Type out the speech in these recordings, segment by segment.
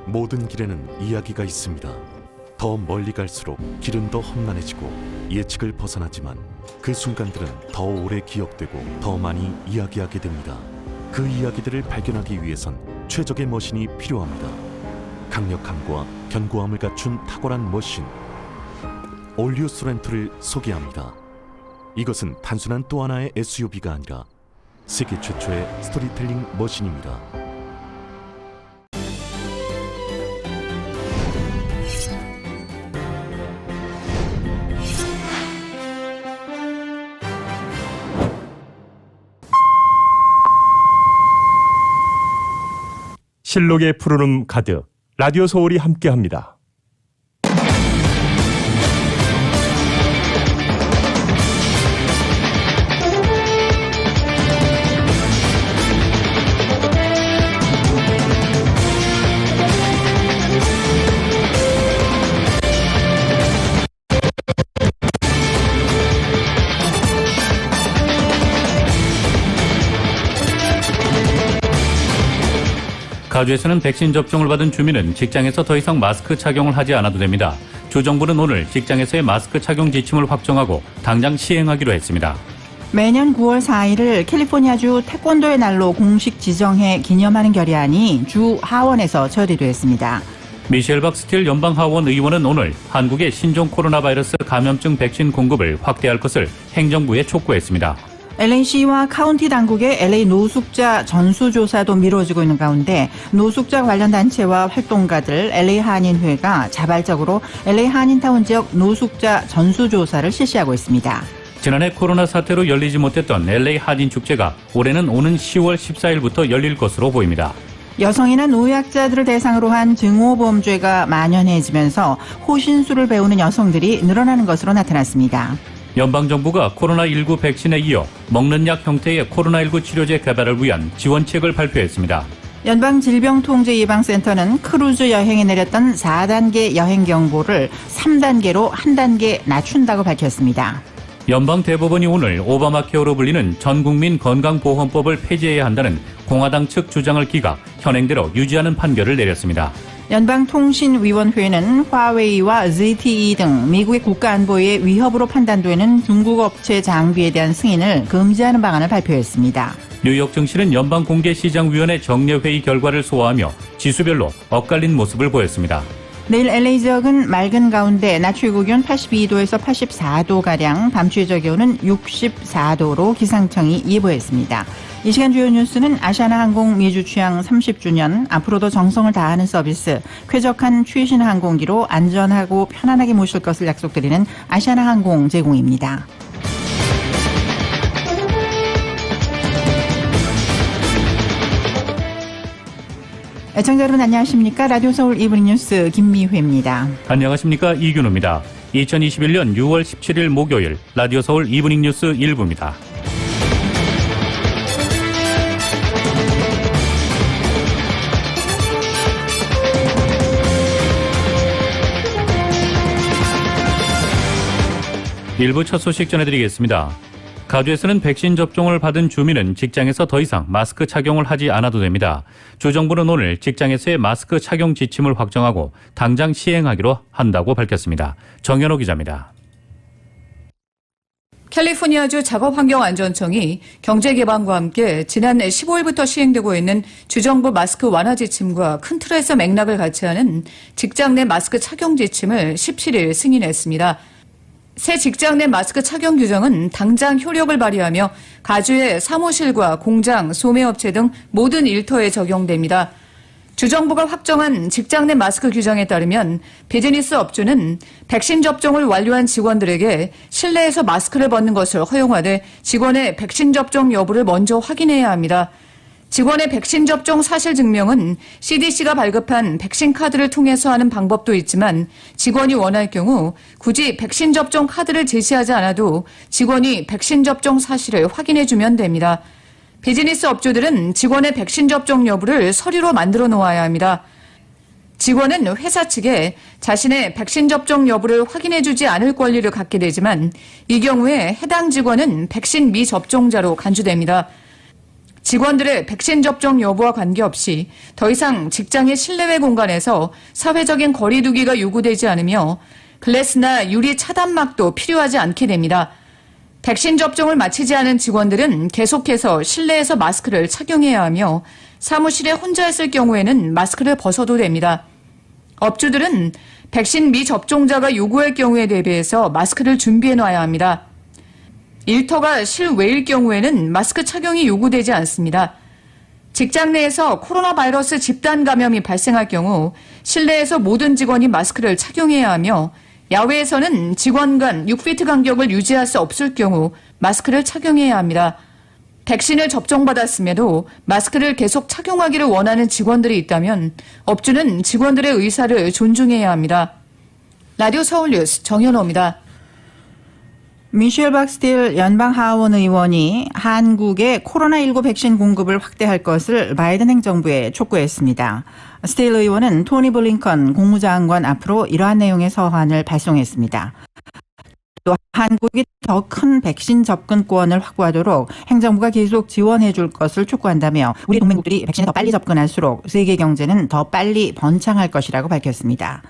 모든 길에는 이야기가 있습니다. 더 멀리 갈수록 길은 더 험난해지고 예측을 벗어나지만 그 순간들은 더 오래 기억되고 더 많이 이야기하게 됩니다. 그 이야기들을 발견하기 위해선 최적의 머신이 필요합니다. 강력함과 견고함을 갖춘 탁월한 머신, 올류 소렌토를 소개합니다. 이것은 단순한 또 하나의 SUV가 아니라 세계 최초의 스토리텔링 머신입니다. 실록의 푸르름 가득 라디오 서울이 함께합니다. 가주에서는 백신 접종을 받은 주민은 직장에서 더 이상 마스크 착용을 하지 않아도 됩니다. 주 정부는 오늘 직장에서의 마스크 착용 지침을 확정하고 당장 시행하기로 했습니다. 매년 9월 4일을 캘리포니아주 태권도의 날로 공식 지정해 기념하는 결의안이 주 하원에서 처리됐습니다. 미셸 박스틸 연방하원 의원은 오늘 한국의 신종 코로나 바이러스 감염증 백신 공급을 확대할 것을 행정부에 촉구했습니다. LA시와 카운티 당국의 LA 노숙자 전수조사도 미뤄지고 있는 가운데 노숙자 관련 단체와 활동가들 LA 한인회가 자발적으로 LA 한인타운 지역 노숙자 전수조사를 실시하고 있습니다. 지난해 코로나 사태로 열리지 못했던 LA 한인 축제가 올해는 오는 10월 14일부터 열릴 것으로 보입니다. 여성이나 노약자들을 대상으로 한 증오범죄가 만연해지면서 호신술을 배우는 여성들이 늘어나는 것으로 나타났습니다. 연방정부가 코로나19 백신에 이어 먹는 약 형태의 코로나19 치료제 개발을 위한 지원책을 발표했습니다. 연방질병통제예방센터는 크루즈 여행에 내렸던 4단계 여행 경보를 3단계로 한 단계 낮춘다고 밝혔습니다. 연방대법원이 오늘 오바마 케어로 불리는 전국민 건강보험법을 폐지해야 한다는 공화당 측 주장을 기각, 현행대로 유지하는 판결을 내렸습니다. 연방통신위원회는 화웨이와 ZTE 등 미국의 국가안보에 위협으로 판단되는 중국 업체 장비에 대한 승인을 금지하는 방안을 발표했습니다. 뉴욕 증시는 연방공개시장위원회 정례회의 결과를 소화하며 지수별로 엇갈린 모습을 보였습니다. 내일 LA 지역은 맑은 가운데 낮 최고기온 82도에서 84도가량, 밤 최저기온은 64도로 기상청이 예보했습니다. 이 시간 주요 뉴스는 아시아나항공 미주 취항 30주년, 앞으로도 정성을 다하는 서비스, 쾌적한 최신 항공기로 안전하고 편안하게 모실 것을 약속드리는 아시아나항공 제공입니다. 애청자 여러분 안녕하십니까? 라디오 서울 이브닝 뉴스 김미회입니다. 안녕하십니까? 이균호입니다. 2021년 6월 17일 목요일 라디오 서울 이브닝 뉴스 1부입니다. 일부 첫 소식 전해드리겠습니다. 가주에서는 백신 접종을 받은 주민은 직장에서 더 이상 마스크 착용을 하지 않아도 됩니다. 주정부는 오늘 직장에서의 마스크 착용 지침을 확정하고 당장 시행하기로 한다고 밝혔습니다. 정현호 기자입니다. 캘리포니아주 작업환경안전청이 경제개방과 함께 지난해 15일부터 시행되고 있는 주정부 마스크 완화 지침과 큰 틀에서 맥락을 같이 하는 직장 내 마스크 착용 지침을 17일 승인했습니다. 새 직장 내 마스크 착용 규정은 당장 효력을 발휘하며 가주의 사무실과 공장, 소매업체 등 모든 일터에 적용됩니다. 주정부가 확정한 직장 내 마스크 규정에 따르면 비즈니스 업주는 백신 접종을 완료한 직원들에게 실내에서 마스크를 벗는 것을 허용하되 직원의 백신 접종 여부를 먼저 확인해야 합니다. 직원의 백신 접종 사실 증명은 CDC가 발급한 백신 카드를 통해서 하는 방법도 있지만 직원이 원할 경우 굳이 백신 접종 카드를 제시하지 않아도 직원이 백신 접종 사실을 확인해주면 됩니다. 비즈니스 업주들은 직원의 백신 접종 여부를 서류로 만들어 놓아야 합니다. 직원은 회사 측에 자신의 백신 접종 여부를 확인해주지 않을 권리를 갖게 되지만 이 경우에 해당 직원은 백신 미접종자로 간주됩니다. 직원들의 백신 접종 여부와 관계없이 더 이상 직장의 실내외 공간에서 사회적인 거리 두기가 요구되지 않으며 글래스나 유리 차단막도 필요하지 않게 됩니다. 백신 접종을 마치지 않은 직원들은 계속해서 실내에서 마스크를 착용해야 하며 사무실에 혼자 있을 경우에는 마스크를 벗어도 됩니다. 업주들은 백신 미접종자가 요구할 경우에 대비해서 마스크를 준비해 놔야 합니다. 일터가 실외일 경우에는 마스크 착용이 요구되지 않습니다. 직장 내에서 코로나 바이러스 집단 감염이 발생할 경우 실내에서 모든 직원이 마스크를 착용해야 하며 야외에서는 직원 간 6피트 간격을 유지할 수 없을 경우 마스크를 착용해야 합니다. 백신을 접종받았음에도 마스크를 계속 착용하기를 원하는 직원들이 있다면 업주는 직원들의 의사를 존중해야 합니다. 라디오 서울뉴스 정현호입니다. 미셸 박스틸 연방하원 의원이 한국의 코로나19 백신 공급을 확대할 것을 바이든 행정부에 촉구했습니다. 스틸 의원은 토니 블링컨 국무장관 앞으로 이러한 내용의 서한을 발송했습니다. 또 한국이 더 큰 백신 접근권을 확보하도록 행정부가 계속 지원해 줄 것을 촉구한다며 우리 동맹국들이 백신에 더 빨리 접근할수록 세계 경제는 더 빨리 번창할 것이라고 밝혔습니다.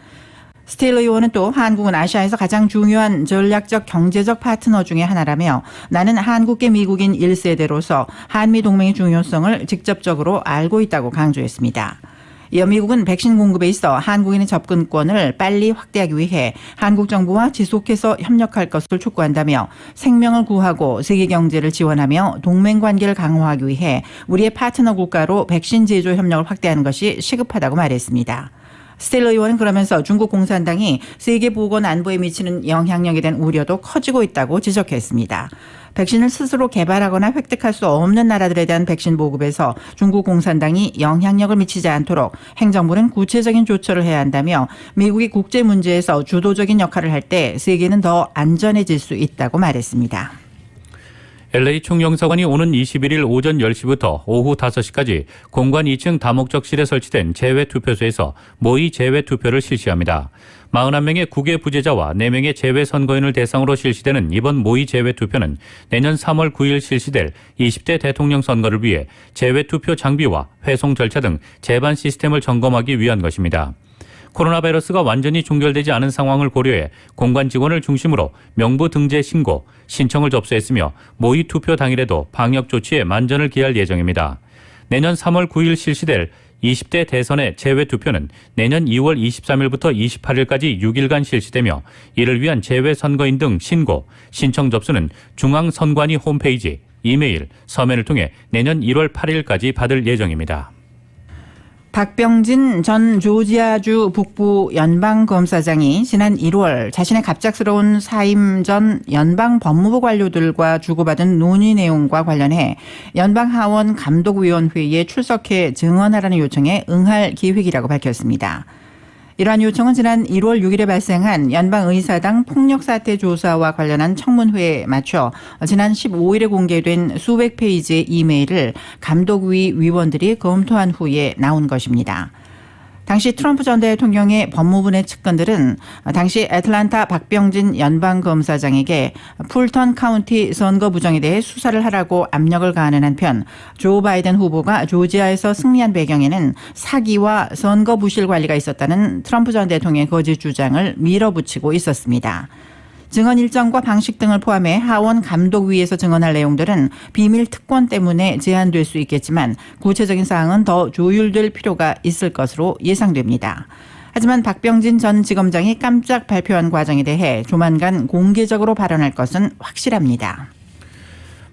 스틸 의원은 또 한국은 아시아에서 가장 중요한 전략적 경제적 파트너 중에 하나라며 나는 한국계 미국인 1세대로서 한미 동맹의 중요성을 직접적으로 알고 있다고 강조했습니다. 이어 미국은 백신 공급에 있어 한국인의 접근권을 빨리 확대하기 위해 한국 정부와 지속해서 협력할 것을 촉구한다며 생명을 구하고 세계 경제를 지원하며 동맹 관계를 강화하기 위해 우리의 파트너 국가로 백신 제조 협력을 확대하는 것이 시급하다고 말했습니다. 스틸 의원은 그러면서 중국 공산당이 세계 보건 안보에 미치는 영향력에 대한 우려도 커지고 있다고 지적했습니다. 백신을 스스로 개발하거나 획득할 수 없는 나라들에 대한 백신 보급에서 중국 공산당이 영향력을 미치지 않도록 행정부는 구체적인 조처를 해야 한다며 미국이 국제 문제에서 주도적인 역할을 할 때 세계는 더 안전해질 수 있다고 말했습니다. LA 총영사관이 오는 21일 오전 10시부터 오후 5시까지 공관 2층 다목적실에 설치된 제외투표소에서 모의 제외투표를 실시합니다. 41명의 국외 부재자와 4명의 제외 선거인을 대상으로 실시되는 이번 모의 제외투표는 내년 3월 9일 실시될 20대 대통령 선거를 위해 제외투표 장비와 회송 절차 등 제반 시스템을 점검하기 위한 것입니다. 코로나 바이러스가 완전히 종결되지 않은 상황을 고려해 공관 직원을 중심으로 명부 등재 신고, 신청을 접수했으며 모의 투표 당일에도 방역 조치에 만전을 기할 예정입니다. 내년 3월 9일 실시될 20대 대선의 제외 투표는 내년 2월 23일부터 28일까지 6일간 실시되며 이를 위한 제외 선거인 등 신고, 신청 접수는 중앙선관위 홈페이지, 이메일, 서면을 통해 내년 1월 8일까지 받을 예정입니다. 박병진 전 조지아주 북부 연방검사장이 지난 1월 자신의 갑작스러운 사임 전 연방 법무부 관료들과 주고받은 논의 내용과 관련해 연방하원 감독위원회에 출석해 증언하라는 요청에 응할 계획이라고 밝혔습니다. 이러한 요청은 지난 1월 6일에 발생한 연방의사당 폭력사태 조사와 관련한 청문회에 맞춰 지난 15일에 공개된 수백 페이지의 이메일을 감독위 위원들이 검토한 후에 나온 것입니다. 당시 트럼프 전 대통령의 법무부 내 측근들은 당시 애틀란타 박병진 연방검사장에게 풀턴 카운티 선거 부정에 대해 수사를 하라고 압력을 가하는 한편 조 바이든 후보가 조지아에서 승리한 배경에는 사기와 선거 부실 관리가 있었다는 트럼프 전 대통령의 거짓 주장을 밀어붙이고 있었습니다. 증언 일정과 방식 등을 포함해 하원 감독위에서 증언할 내용들은 비밀 특권 때문에 제한될 수 있겠지만 구체적인 사항은 더 조율될 필요가 있을 것으로 예상됩니다. 하지만 박병진 전 지검장이 깜짝 발표한 과정에 대해 조만간 공개적으로 발언할 것은 확실합니다.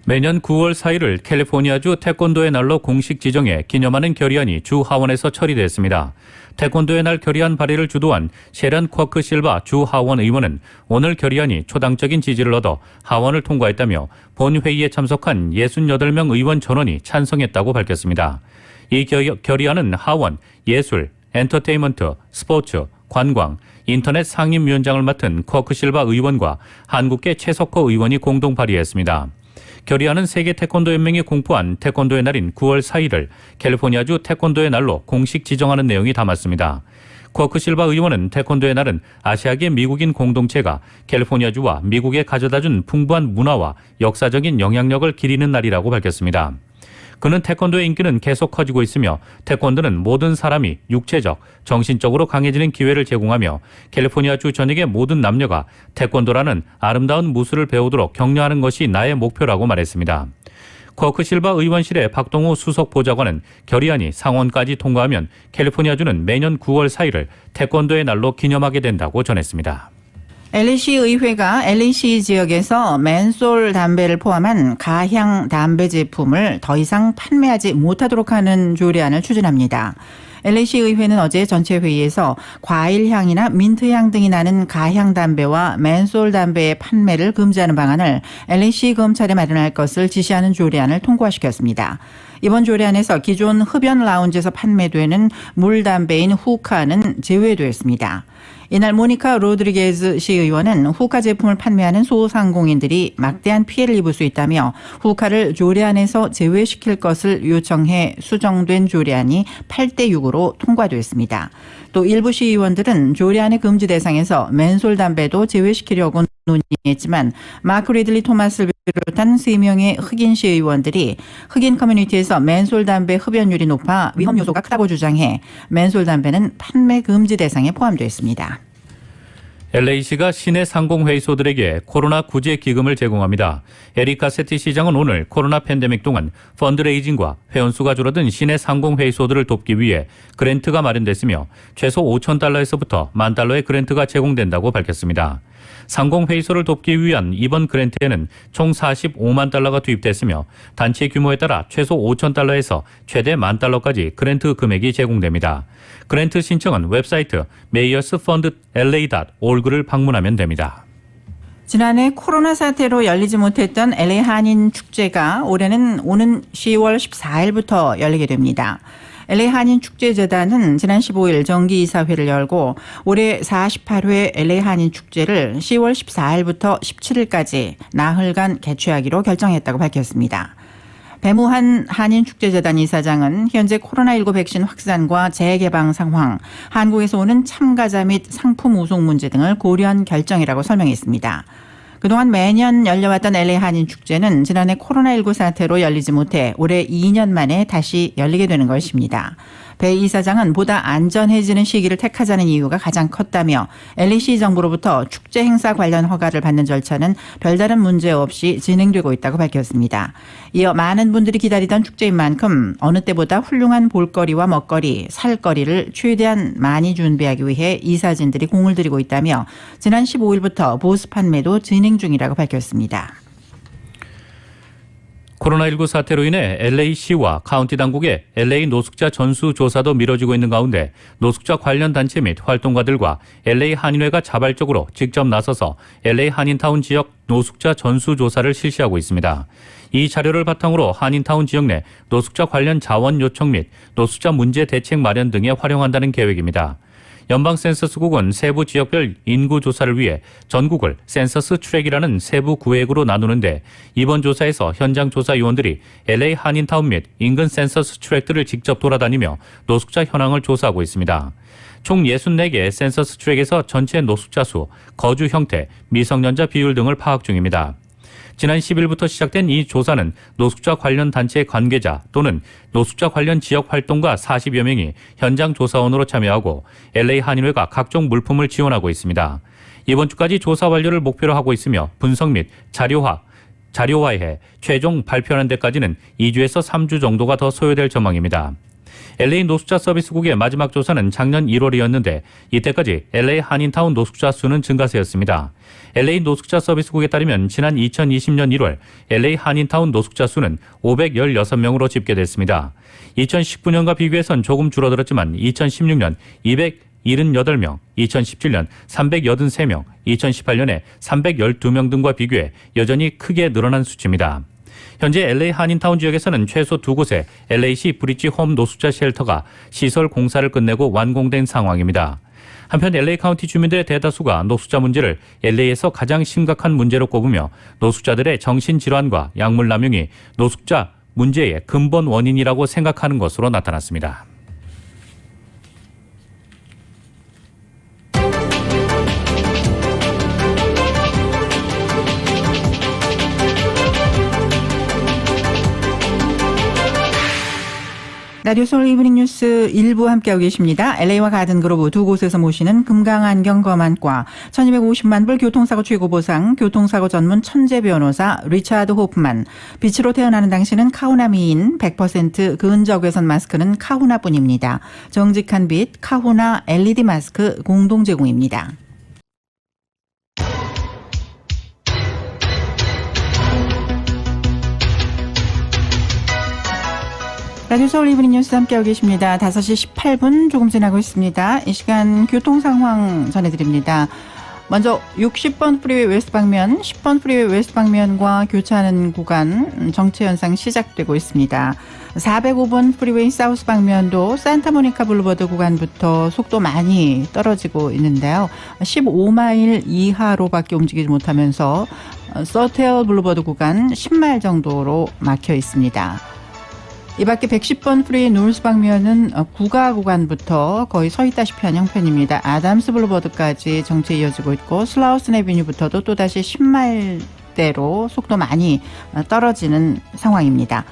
매년 9월 4일을 캘리포니아주 태권도의 날로 공식 지정해 기념하는 결의안이 주 하원에서 처리됐습니다. 태권도의 날 결의안 발의를 주도한 셰런 쿼크 실바 주 하원 의원은 오늘 결의안이 초당적인 지지를 얻어 하원을 통과했다며 본회의에 참석한 68명 의원 전원이 찬성했다고 밝혔습니다. 이 결의안은 하원, 예술, 엔터테인먼트, 스포츠, 관광, 인터넷 상임위원장을 맡은 쿼크 실바 의원과 한국계 최석호 의원이 공동 발의했습니다. 결의안은 세계 태권도 연맹이 공포한 태권도의 날인 9월 4일을 캘리포니아주 태권도의 날로 공식 지정하는 내용이 담았습니다. 쿼크 실바 의원은 태권도의 날은 아시아계 미국인 공동체가 캘리포니아주와 미국에 가져다준 풍부한 문화와 역사적인 영향력을 기리는 날이라고 밝혔습니다. 그는 태권도의 인기는 계속 커지고 있으며 태권도는 모든 사람이 육체적, 정신적으로 강해지는 기회를 제공하며 캘리포니아주 전역의 모든 남녀가 태권도라는 아름다운 무술을 배우도록 격려하는 것이 나의 목표라고 말했습니다. 쿼크 실바 의원실의 박동호 수석 보좌관은 결의안이 상원까지 통과하면 캘리포니아주는 매년 9월 4일을 태권도의 날로 기념하게 된다고 전했습니다. LA시 의회가 LA시 지역에서 맨솔 담배를 포함한 가향 담배 제품을 더 이상 판매하지 못하도록 하는 조례안을 추진합니다. LA시 의회는 어제 전체 회의에서 과일향이나 민트향 등이 나는 가향 담배와 맨솔 담배의 판매를 금지하는 방안을 LA시 검찰에 마련할 것을 지시하는 조례안을 통과시켰습니다. 이번 조례안에서 기존 흡연 라운지에서 판매되는 물담배인 후카는 제외됐습니다. 이날 모니카 로드리게즈 시의원은 후카 제품을 판매하는 소상공인들이 막대한 피해를 입을 수 있다며 후카를 조례안에서 제외시킬 것을 요청해 수정된 조례안이 8대6으로 통과됐습니다. 또 일부 시의원들은 조례안의 금지 대상에서 맨솔 담배도 제외시키려고 논의했지만 마크 리들리 토마스를 비롯한 3명의 흑인 시의원들이 흑인 커뮤니티에서 맨솔 담배 흡연율이 높아 위험 요소가 크다고 주장해 맨솔 담배는 판매 금지 대상에 포함되어 있습니다. LA시가 시내 상공회의소들에게 코로나 구제 기금을 제공합니다. 에리카 세티 시장은 오늘 코로나 팬데믹 동안 펀드레이징과 회원수가 줄어든 시내 상공회의소들을 돕기 위해 그랜트가 마련됐으며 최소 $5,000에서부터 $10,000의 그랜트가 제공된다고 밝혔습니다. 상공회의소를 돕기 위한 이번 그랜트에는 총 $45만 투입됐으며 단체 규모에 따라 최소 $5,000에서 최대 $10,000까지 그랜트 금액이 제공됩니다. 그랜트 신청은 웹사이트 mayorsfundla.org를 방문하면 됩니다. 지난해 코로나 사태로 열리지 못했던 LA 한인 축제가 올해는 오는 10월 14일부터 열리게 됩니다. LA 한인축제재단은 지난 15일 정기이사회를 열고 올해 48회 LA 한인축제를 10월 14일부터 17일까지 나흘간 개최하기로 결정했다고 밝혔습니다. 배무한 한인축제재단 이사장은 현재 코로나19 백신 확산과 재개방 상황, 한국에서 오는 참가자 및 상품 우송 문제 등을 고려한 결정이라고 설명했습니다. 그동안 매년 열려왔던 LA 한인축제는 지난해 코로나19 사태로 열리지 못해 올해 2년 만에 다시 열리게 되는 것입니다. 배 이사장은 보다 안전해지는 시기를 택하자는 이유가 가장 컸다며 LA시 정부로부터 축제 행사 관련 허가를 받는 절차는 별다른 문제 없이 진행되고 있다고 밝혔습니다. 이어 많은 분들이 기다리던 축제인 만큼 어느 때보다 훌륭한 볼거리와 먹거리, 살거리를 최대한 많이 준비하기 위해 이사진들이 공을 들이고 있다며 지난 15일부터 보스 판매도 진행 중이라고 밝혔습니다. 코로나19 사태로 인해 LA시와 카운티 당국의 LA 노숙자 전수 조사도 미뤄지고 있는 가운데 노숙자 관련 단체 및 활동가들과 LA 한인회가 자발적으로 직접 나서서 LA 한인타운 지역 노숙자 전수 조사를 실시하고 있습니다. 이 자료를 바탕으로 한인타운 지역 내 노숙자 관련 자원 요청 및 노숙자 문제 대책 마련 등에 활용한다는 계획입니다. 연방 센서스국은 세부 지역별 인구 조사를 위해 전국을 센서스 트랙이라는 세부 구획으로 나누는데 이번 조사에서 현장 조사 요원들이 LA 한인타운 및 인근 센서스 트랙들을 직접 돌아다니며 노숙자 현황을 조사하고 있습니다. 총 64개 센서스 트랙에서 전체 노숙자 수, 거주 형태, 미성년자 비율 등을 파악 중입니다. 지난 10일부터 시작된 이 조사는 노숙자 관련 단체 관계자 또는 노숙자 관련 지역 활동가 40여 명이 현장 조사원으로 참여하고 LA 한인회가 각종 물품을 지원하고 있습니다. 이번 주까지 조사 완료를 목표로 하고 있으며 분석 및 자료화해 최종 발표하는 데까지는 2주에서 3주 정도가 더 소요될 전망입니다. LA 노숙자 서비스국의 마지막 조사는 작년 1월이었는데 이때까지 LA 한인타운 노숙자 수는 증가세였습니다. LA 노숙자 서비스국에 따르면 지난 2020년 1월 LA 한인타운 노숙자 수는 516명으로 집계됐습니다. 2019년과 비교해선 조금 줄어들었지만 2016년 278명, 2017년 383명, 2018년에 312명 등과 비교해 여전히 크게 늘어난 수치입니다. 현재 LA 한인타운 지역에서는 최소 2곳의 LA시 브릿지 홈 노숙자 쉘터가 시설 공사를 끝내고 완공된 상황입니다. 한편 LA 카운티 주민들의 대다수가 노숙자 문제를 LA에서 가장 심각한 문제로 꼽으며 노숙자들의 정신질환과 약물 남용이 노숙자 문제의 근본 원인이라고 생각하는 것으로 나타났습니다. 라디오 서울 이브닝 뉴스 1부 함께하고 계십니다. LA와 가든그로브 두 곳에서 모시는 금강안경검안과 1250만 불 교통사고 최고보상 교통사고 전문 천재 변호사 리차드 호프만, 빛으로 태어나는 당신은 카우나 미인 100% 근적외선 마스크는 카우나뿐입니다. 정직한 빛 카우나 LED 마스크 공동 제공입니다. 라디오 서울 이브닝 뉴스 함께하고 계십니다. 5시 18분 조금 지나고 있습니다. 이 시간 교통 상황 전해드립니다. 먼저 60번 프리웨이 웨스트 방면, 10번 프리웨이 웨스트 방면과 교차하는 구간 정체 현상 시작되고 있습니다. 405번 프리웨이 사우스 방면도 산타모니카 블루버드 구간부터 속도 많이 떨어지고 있는데요. 15마일 이하로밖에 움직이지 못하면서 서테일 블루버드 구간 10마일 정도로 막혀 있습니다. 이 밖에 110번 프리웨이 노스 방면은 구가 구간부터 거의 서 있다시피 한 형편입니다. 아담스 블루버드까지 정체 이어지고 있고 슬라우슨 애비뉴부터도 또다시 10마일대로 속도 많이 떨어지는 상황입니다.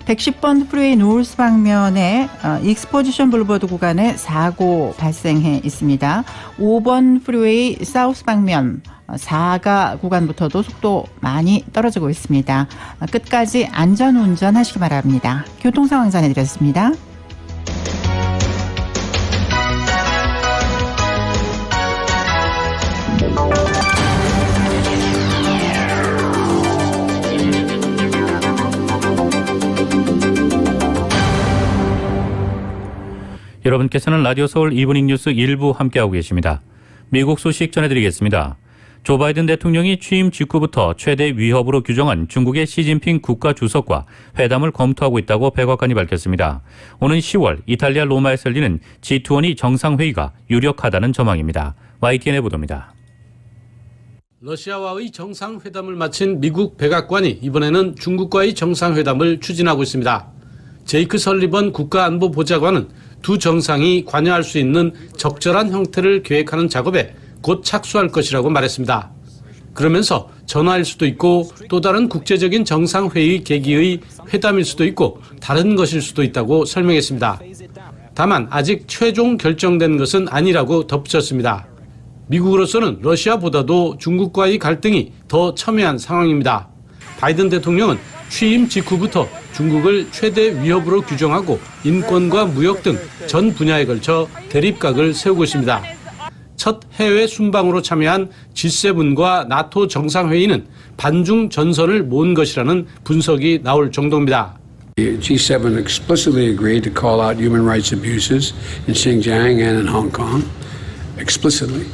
110번 프리웨이 노스 방면에 익스포지션 블루버드 구간에 사고 발생해 있습니다. 5번 프리웨이 사우스 방면 4가 구간부터도 속도 많이 떨어지고 있습니다. 끝까지 안전운전 하시기 바랍니다. 교통 상황 전해드렸습니다. 여러분께서는 라디오 서울 이브닝 뉴스 1부 함께하고 계십니다. 미국 소식 전해드리겠습니다. 조 바이든 대통령이 취임 직후부터 최대 위협으로 규정한 중국의 시진핑 국가주석과 회담을 검토하고 있다고 백악관이 밝혔습니다. 오는 10월 이탈리아 로마에서 열리는 G20 정상회의가 유력하다는 전망입니다. YTN의 보도입니다. 러시아와의 정상회담을 마친 미국 백악관이 이번에는 중국과의 정상회담을 추진하고 있습니다. 제이크 설리번 국가안보보좌관은 두 정상이 관여할 수 있는 적절한 형태를 계획하는 작업에 곧 착수할 것이라고 말했습니다. 그러면서 전화일 수도 있고 또 다른 국제적인 정상회의 계기의 회담일 수도 있고 다른 것일 수도 있다고 설명했습니다. 다만 아직 최종 결정된 것은 아니라고 덧붙였습니다. 미국으로서는 러시아보다도 중국과의 갈등이 더 첨예한 상황입니다. 바이든 대통령은 취임 직후부터 중국을 최대 위협으로 규정하고 인권과 무역 등 전 분야에 걸쳐 대립각을 세우고 있습니다. 첫 해외 순방으로 참여한 G7과 나토 정상회의는 반중 전선을 모은 것이라는 분석이 나올 정도입니다. G7 explicitly agreed to call out human rights abuses in Xinjiang and in Hong Kong, explicitly.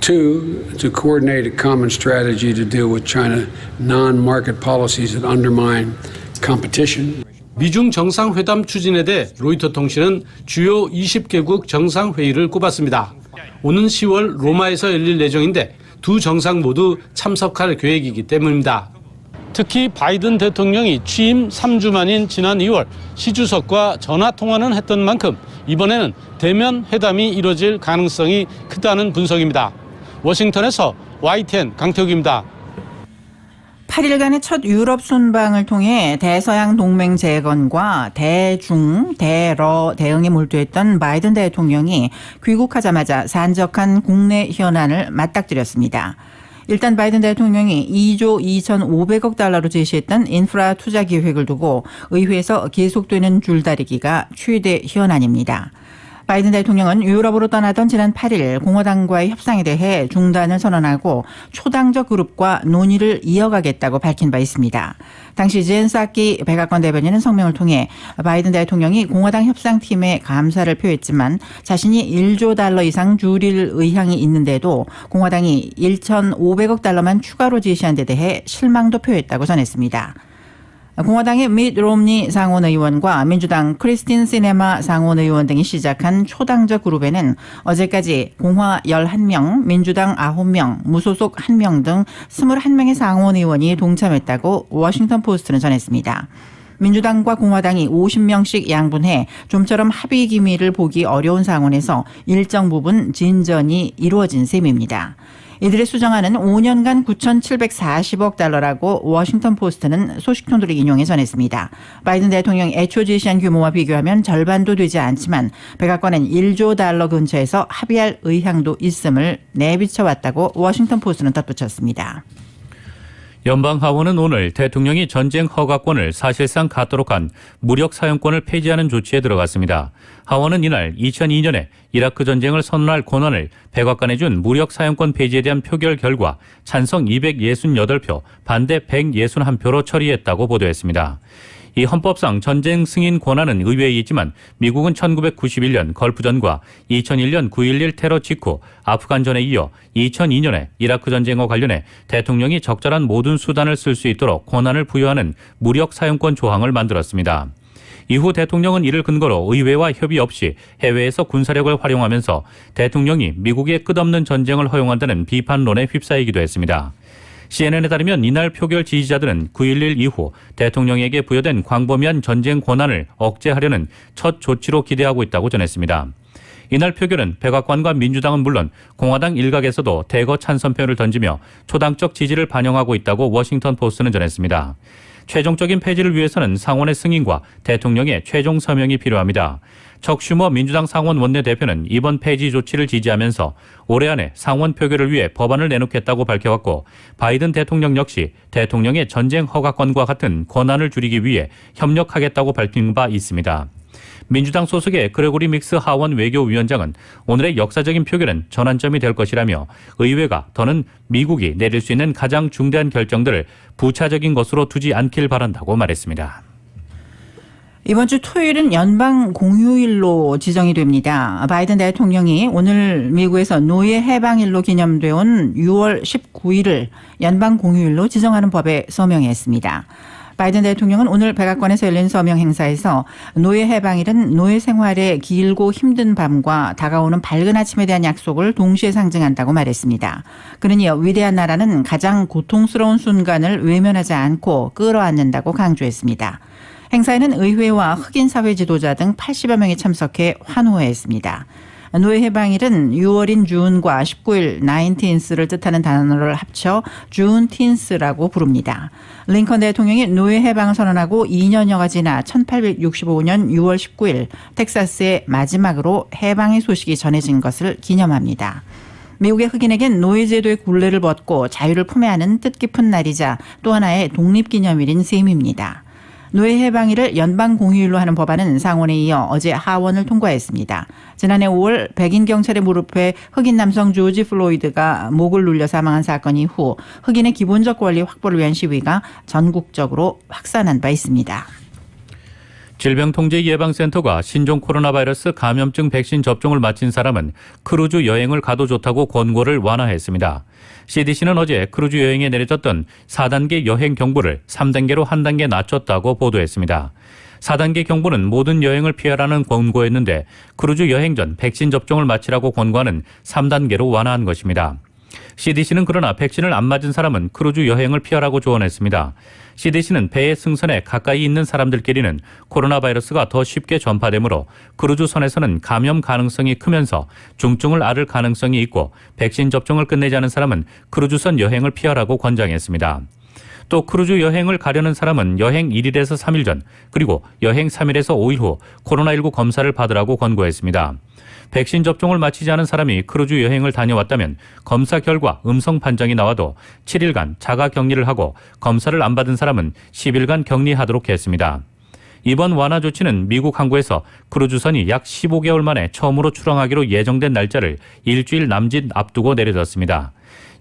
Two, to coordinate a common strategy to deal with China non-market policies that undermine competition. 미중 정상회담 추진에 대해 로이터 통신은 주요 20개국 정상회의를 꼽았습니다. 오는 10월 로마에서 열릴 예정인데 두 정상 모두 참석할 계획이기 때문입니다. 특히 바이든 대통령이 취임 3주 만인 지난 2월 시 주석과 전화통화는 했던 만큼 이번에는 대면 회담이 이뤄질 가능성이 크다는 분석입니다. 워싱턴에서 YTN 강태욱입니다. 8일간의 첫 유럽 순방을 통해 대서양 동맹 재건과 대중, 대러 대응에 몰두했던 바이든 대통령이 귀국하자마자 산적한 국내 현안을 맞닥뜨렸습니다. 일단 바이든 대통령이 2조 2,500억 달러로 제시했던 인프라 투자 계획을 두고 의회에서 계속되는 줄다리기가 최대 현안입니다. 바이든 대통령은 유럽으로 떠나던 지난 8일 공화당과의 협상에 대해 중단을 선언하고 초당적 그룹과 논의를 이어가겠다고 밝힌 바 있습니다. 당시 젠 사키 백악관 대변인은 성명을 통해 바이든 대통령이 공화당 협상팀에 감사를 표했지만 자신이 1조 달러 이상 줄일 의향이 있는데도 공화당이 1,500억 달러만 추가로 제시한 데 대해 실망도 표했다고 전했습니다. 공화당의 밋 롬니 상원의원과 민주당 크리스틴 시네마 상원의원 등이 시작한 초당적 그룹에는 어제까지 공화 11명, 민주당 9명, 무소속 1명 등 21명의 상원의원이 동참했다고 워싱턴 포스트는 전했습니다. 민주당과 공화당이 50명씩 양분해 좀처럼 합의 기미를 보기 어려운 상황에서 일정 부분 진전이 이루어진 셈입니다. 이들의 수정안은 5년간 9,740억 달러라고 워싱턴 포스트는 소식통들을 인용해 전했습니다. 바이든 대통령이 애초 제시한 규모와 비교하면 절반도 되지 않지만 백악관은 1조 달러 근처에서 합의할 의향도 있음을 내비쳐왔다고 워싱턴 포스트는 덧붙였습니다. 연방하원은 오늘 대통령이 전쟁 허가권을 사실상 갖도록 한 무력 사용권을 폐지하는 조치에 들어갔습니다. 하원은 이날 2002년에 이라크 전쟁을 선언할 권한을 백악관에 준 무력 사용권 폐지에 대한 표결 결과 찬성 268표, 반대 161표로 처리했다고 보도했습니다. 이 헌법상 전쟁 승인 권한은 의회에 있지만 미국은 1991년 걸프전과 2001년 9.11 테러 직후 아프간전에 이어 2002년에 이라크 전쟁과 관련해 대통령이 적절한 모든 수단을 쓸 수 있도록 권한을 부여하는 무력 사용권 조항을 만들었습니다. 이후 대통령은 이를 근거로 의회와 협의 없이 해외에서 군사력을 활용하면서 대통령이 미국의 끝없는 전쟁을 허용한다는 비판론에 휩싸이기도 했습니다. CNN에 따르면 이날 표결 지지자들은 9.11 이후 대통령에게 부여된 광범위한 전쟁 권한을 억제하려는 첫 조치로 기대하고 있다고 전했습니다. 이날 표결은 백악관과 민주당은 물론 공화당 일각에서도 대거 찬성표를 던지며 초당적 지지를 반영하고 있다고 워싱턴 포스트는 전했습니다. 최종적인 폐지를 위해서는 상원의 승인과 대통령의 최종 서명이 필요합니다. 척 슈머 민주당 상원 원내대표는 이번 폐지 조치를 지지하면서 올해 안에 상원 표결을 위해 법안을 내놓겠다고 밝혀왔고 바이든 대통령 역시 대통령의 전쟁 허가권과 같은 권한을 줄이기 위해 협력하겠다고 밝힌 바 있습니다. 민주당 소속의 그레고리 믹스 하원 외교위원장은 오늘의 역사적인 표결은 전환점이 될 것이라며 의회가 더는 미국이 내릴 수 있는 가장 중대한 결정들을 부차적인 것으로 두지 않길 바란다고 말했습니다. 이번 주 토요일은 연방 공휴일로 지정이 됩니다. 바이든 대통령이 오늘 미국에서 노예 해방일로 기념돼 온 6월 19일을 연방 공휴일로 지정하는 법에 서명했습니다. 바이든 대통령은 오늘 백악관에서 열린 서명 행사에서 노예 해방일은 노예 생활의 길고 힘든 밤과 다가오는 밝은 아침에 대한 약속을 동시에 상징한다고 말했습니다. 그는 이어 위대한 나라는 가장 고통스러운 순간을 외면하지 않고 끌어안는다고 강조했습니다. 행사에는 의회와 흑인 사회 지도자 등 80여 명이 참석해 환호했습니다. 노예 해방일은 6월인 주운과 19일 19th를 뜻하는 단어를 합쳐 주운틴스라고 부릅니다. 링컨 대통령이 노예 해방을 선언하고 2년여가 지나 1865년 6월 19일 텍사스에 마지막으로 해방의 소식이 전해진 것을 기념합니다. 미국의 흑인에겐 노예제도의 굴레를 벗고 자유를 품에 안은 뜻깊은 날이자 또 하나의 독립기념일인 셈입니다. 노예 해방일을 연방 공휴일로 하는 법안은 상원에 이어 어제 하원을 통과했습니다. 지난해 5월 백인 경찰의 무릎에 흑인 남성 조지 플로이드가 목을 눌려 사망한 사건 이후 흑인의 기본적 권리 확보를 위한 시위가 전국적으로 확산한 바 있습니다. 질병통제예방센터가 신종 코로나 바이러스 감염증 백신 접종을 마친 사람은 크루즈 여행을 가도 좋다고 권고를 완화했습니다. CDC는 어제 크루즈 여행에 내려졌던 4단계 여행 경보를 3단계로 한 단계 낮췄다고 보도했습니다. 4단계 경보는 모든 여행을 피하라는 권고였는데 크루즈 여행 전 백신 접종을 마치라고 권고하는 3단계로 완화한 것입니다. CDC는 그러나 백신을 안 맞은 사람은 크루즈 여행을 피하라고 조언했습니다. CDC는 배의 승선에 가까이 있는 사람들끼리는 코로나 바이러스가 더 쉽게 전파되므로 크루즈선에서는 감염 가능성이 크면서 중증을 앓을 가능성이 있고 백신 접종을 끝내지 않은 사람은 크루즈선 여행을 피하라고 권장했습니다. 또 크루즈 여행을 가려는 사람은 여행 1일에서 3일 전 그리고 여행 3일에서 5일 후 코로나19 검사를 받으라고 권고했습니다. 백신 접종을 마치지 않은 사람이 크루즈 여행을 다녀왔다면 검사 결과 음성 판정이 나와도 7일간 자가 격리를 하고 검사를 안 받은 사람은 10일간 격리하도록 했습니다. 이번 완화 조치는 미국 항구에서 크루즈선이 약 15개월 만에 처음으로 출항하기로 예정된 날짜를 일주일 남짓 앞두고 내려졌습니다.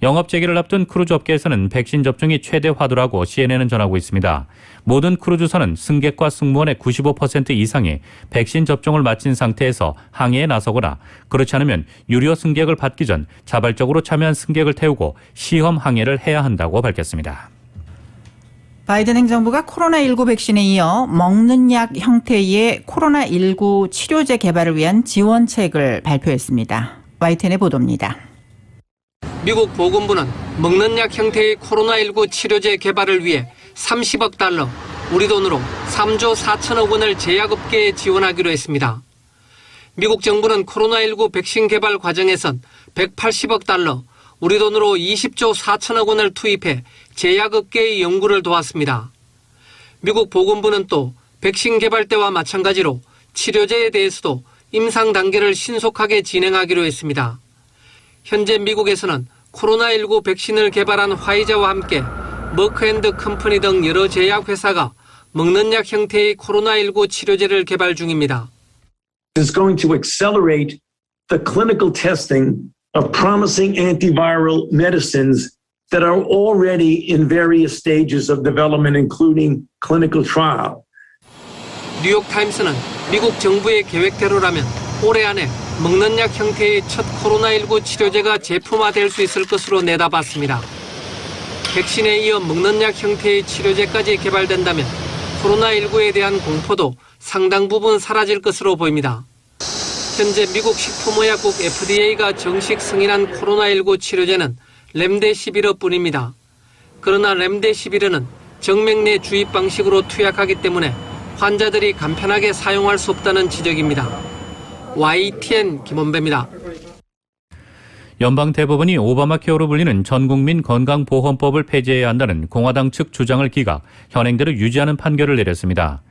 영업 재개를 앞둔 크루즈 업계에서는 백신 접종이 최대 화두라고 CNN은 전하고 있습니다. 모든 크루즈선은 승객과 승무원의 95% 이상이 백신 접종을 마친 상태에서 항해에 나서거나 그렇지 않으면 유료 승객을 받기 전 자발적으로 참여한 승객을 태우고 시험 항해를 해야 한다고 밝혔습니다. 바이든 행정부가 코로나19 백신에 이어 먹는 약 형태의 코로나19 치료제 개발을 위한 지원책을 발표했습니다. YTN의 보도입니다. 미국 보건부는 먹는 약 형태의 코로나19 치료제 개발을 위해 30억 달러, 우리 돈으로 3조 4천억 원을 제약업계에 지원하기로 했습니다. 미국 정부는 코로나19 백신 개발 과정에선 180억 달러, 우리 돈으로 20조 4천억 원을 투입해 제약업계의 연구를 도왔습니다. 미국 보건부는 또 백신 개발 때와 마찬가지로 치료제에 대해서도 임상 단계를 신속하게 진행하기로 했습니다. 현재 미국에서는 코로나19 백신을 개발한 화이자와 함께 머크앤드 컴퍼니 등 여러 제약회사가 먹는 약 형태의 코로나19 치료제를 개발 중입니다. is going to accelerate the clinical testing of promising antiviral medicines that are already in various stages of development, including clinical trial. 뉴욕타임스는 미국 정부의 계획대로라면 올해 안에 먹는 약 형태의 첫 코로나19 치료제가 제품화될 수 있을 것으로 내다봤습니다. 백신에 이어 먹는 약 형태의 치료제까지 개발된다면 코로나19에 대한 공포도 상당 부분 사라질 것으로 보입니다. 현재 미국 식품의약국 FDA가 정식 승인한 코로나19 치료제는 렘데시비르뿐입니다. 그러나 렘데시비르는 정맥 내 주입 방식으로 투약하기 때문에 환자들이 간편하게 사용할 수 없다는 지적입니다. YTN 김원배입니다. 연방대법원이 오바마 케어로 불리는 전국민 건강보험법을 폐지해야 한다는 공화당 측 주장을 기각, 현행대로 유지하는 판결을 내렸습니다.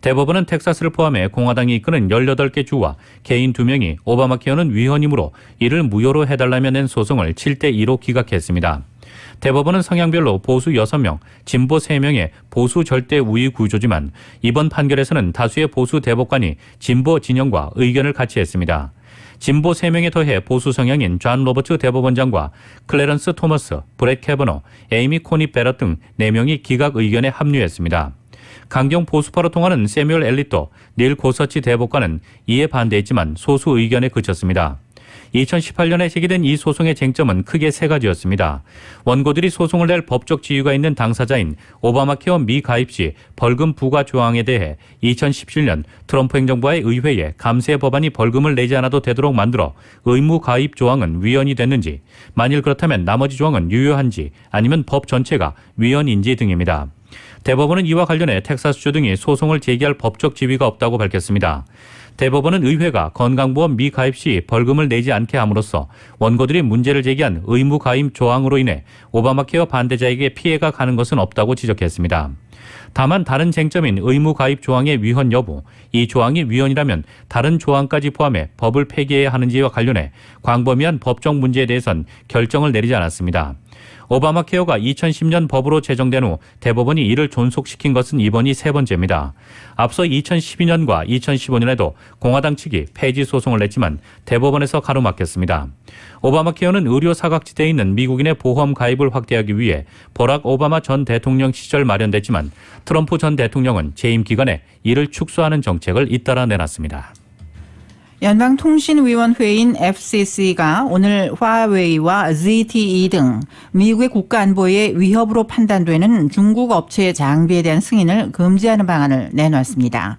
대법원은 텍사스를 포함해 공화당이 이끄는 18개 주와 개인 2명이 오바마 케어는 위헌이므로 이를 무효로 해달라며 낸 소송을 7대2로 기각했습니다. 대법원은 성향별로 보수 6명, 진보 3명의 보수 절대 우위 구조지만 이번 판결에서는 다수의 보수 대법관이 진보 진영과 의견을 같이 했습니다. 진보 3명에 더해 보수 성향인 존 로버츠 대법원장과 클래런스 토머스, 브렛 캐버너, 에이미 코니 베럿 등 4명이 기각 의견에 합류했습니다. 강경 보수파로 통하는 세뮤얼 엘리토, 닐 고서치 대법관은 이에 반대했지만 소수 의견에 그쳤습니다. 2018년에 제기된 이 소송의 쟁점은 크게 3가지였습니다. 원고들이 소송을 낼 법적 지위가 있는 당사자인 오바마 케어 미가입 시 벌금 부과 조항에 대해 2017년 트럼프 행정부와의 의회에 감세 법안이 벌금을 내지 않아도 되도록 만들어 의무 가입 조항은 위헌이 됐는지, 만일 그렇다면 나머지 조항은 유효한지 아니면 법 전체가 위헌인지 등입니다. 대법원은 이와 관련해 텍사스주 등이 소송을 제기할 법적 지위가 없다고 밝혔습니다. 대법원은 의회가 건강보험 미가입 시 벌금을 내지 않게 함으로써 원고들이 문제를 제기한 의무 가입 조항으로 인해 오바마 케어 반대자에게 피해가 가는 것은 없다고 지적했습니다. 다만 다른 쟁점인 의무 가입 조항의 위헌 여부, 이 조항이 위헌이라면 다른 조항까지 포함해 법을 폐기해야 하는지와 관련해 광범위한 법적 문제에 대해선 결정을 내리지 않았습니다. 오바마 케어가 2010년 법으로 제정된 후 대법원이 이를 존속시킨 것은 이번이 3번째입니다. 앞서 2012년과 2015년에도 공화당 측이 폐지 소송을 냈지만 대법원에서 가로막혔습니다. 오바마 케어는 의료 사각지대에 있는 미국인의 보험 가입을 확대하기 위해 버락 오바마 전 대통령 시절 마련됐지만 트럼프 전 대통령은 재임 기간에 이를 축소하는 정책을 잇따라 내놨습니다. 연방통신위원회인 FCC가 오늘 화웨이와 ZTE 등 미국의 국가안보에 위협으로 판단되는 중국 업체의 장비에 대한 승인을 금지하는 방안을 내놨습니다.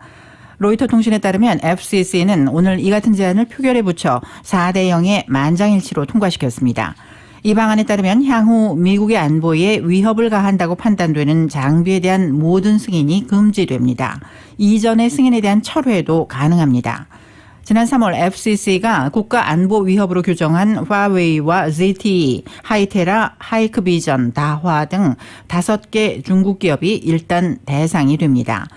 로이터 통신에 따르면 FCC는 오늘 이 같은 제안을 표결에 붙여 4대0의 만장일치로 통과시켰습니다. 이 방안에 따르면 향후 미국의 안보에 위협을 가한다고 판단되는 장비에 대한 모든 승인이 금지됩니다. 이전의 승인에 대한 철회도 가능합니다. 지난 3월 FCC가 국가 안보 위협으로 규정한 화웨이와 ZTE, 하이테라, 하이크비전, 다화 등 5개 중국 기업이 일단 대상이 됩니다.